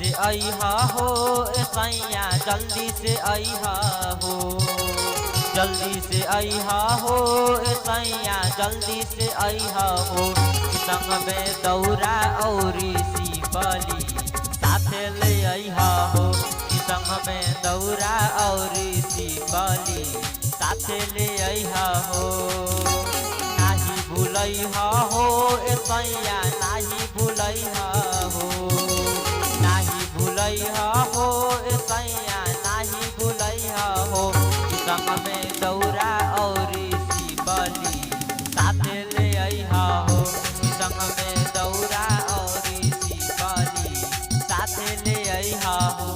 से अइहा हो ए सैया जल्दी से अइहा हो, जल्दी से अइहा हो ए सैया जल्दी से अइहा हो। संग में दौरा औरी सिपली साथे ले अइहा हो, संग में दौरा औरी सिपली साथे ले अइहा हो। नाही भूलैहा हो ए सैया नाही भूलैहा हो, नाही भूलैहा हो ए सैया नाही भूलैहा हो। संग में दौरा औरी सिपली साथे ले अइहा हो, संग में दौरा औरी सिपली साथे ले अइहा हो।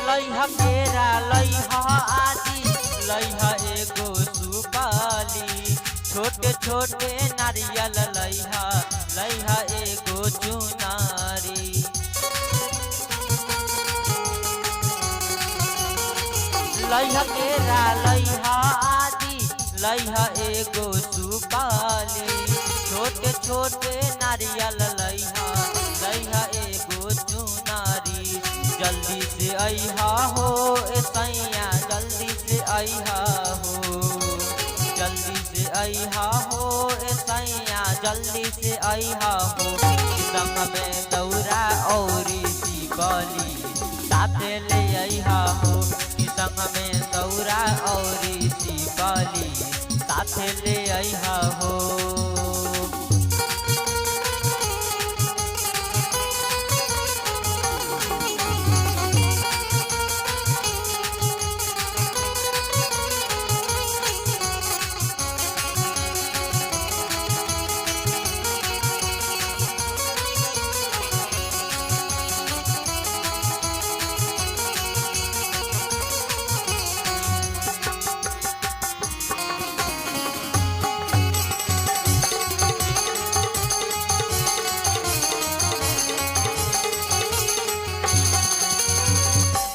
लइहा केरा लइहा आदि लइहा एगो सुपाली, छोटे छोटे नारियल लइहा लइहा एगो चुनारी। लइहा केरा लइहा आदि लइहा एगो सुपाली, छोटे छोटे नारियल लइहा लइहा एगो चुनारी। जल्दी से अइहा हो ए सैया जल्दी से अइहा हो, जल्दी से अइहा हो ए सैया जल्दी से अइहा हो। संग में दौरा औरी सिपली साथे ले अइहा हो, संग में दौरा औरी सिपली साथे ले अइहा हो।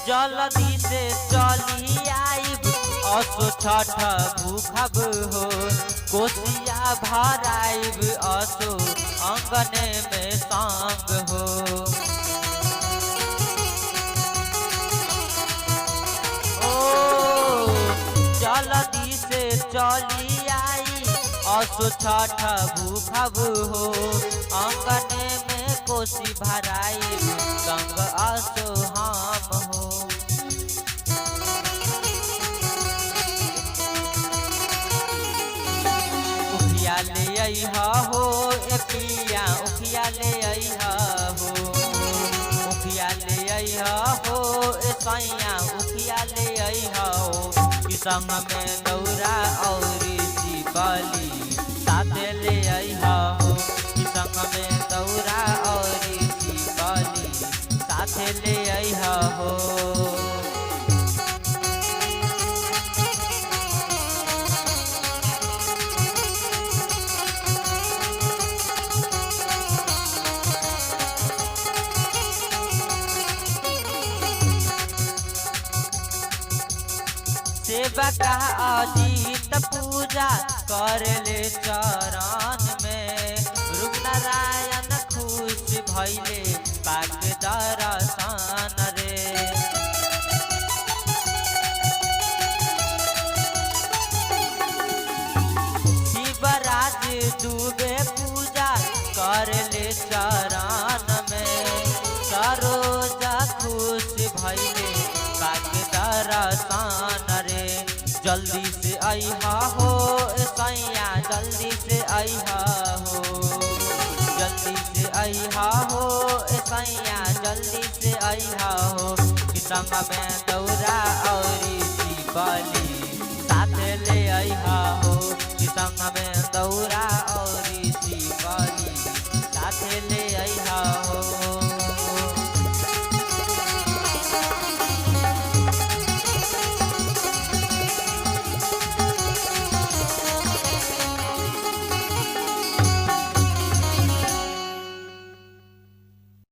जल्दी से चली आइब असो छठ भूखब हो, कोसिया भराइब असो अंगने में सांग हो। ओ जल्दी से चली आई असो छठ भूखब हो, अंगने में कोसी भराइब संग असो हम हो। उखिया ले अइहा हो ए पिया उखिया ले अइहा हो, उखिया ले अइहा हो ए सैया उखिया ले अइहा हो। संग में दौरा औरी सिपली साथे ले अइहा हो, संग में दौरा औरी सिपली साथे ले अइहा हो। सेवका अजीत पूजा कर ले चरण में, रूप नारायण खुश भइले पाक दर्शन रे। शिवराज दुबे पूजा कर ले चरण में, सरोजा खुश भइले पाक दर्शन रे। जल्दी से अइहा हो ए सैया जल्दी से अइहा हो, जल्दी से अइहा हो ए सैया जल्दी से अइहा हो। संग में दौरा औरी सिपली साथे ले अइहा हो, संग में दौरा और